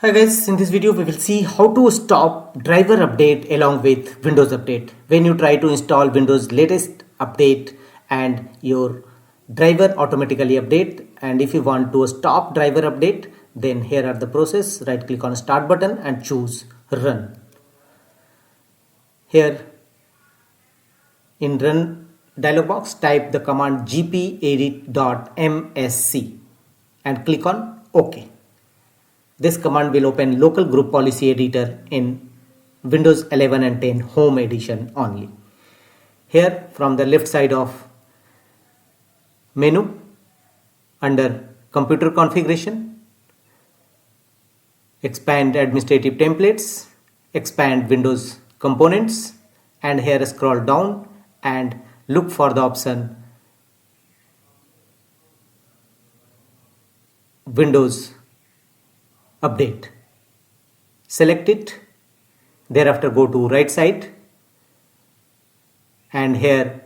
Hi guys, in this video we will see how to stop driver update along with Windows update. When you try to install Windows latest update and your driver automatically update, and if you want to stop driver update, then here are the process. Right click on start button and choose run. Here in run dialog box type the command gpedit.msc and click on OK. This command will open local group policy editor in Windows 11 and 10 Home Edition only. Here from the left side of menu under computer configuration, expand administrative templates, expand Windows components, and here scroll down and look for the option Windows update. Select it, thereafter go to right side, and here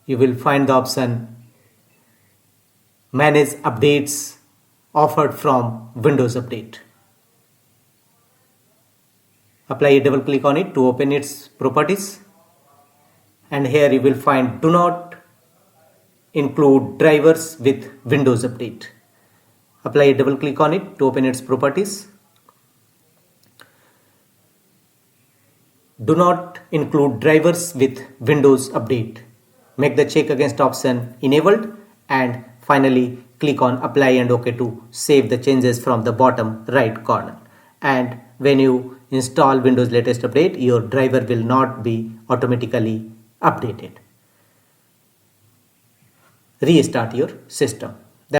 you will find the option manage updates offered from Windows update. Apply a double click on it to open its properties, and here you will find do not include drivers with Windows update. Apply a double click on it to open its properties. Do not include drivers with Windows update. Make the check against option enabled, and finally click on apply and OK to save the changes from the bottom right corner. And when you install Windows latest update, your driver will not be automatically updated. Restart your system.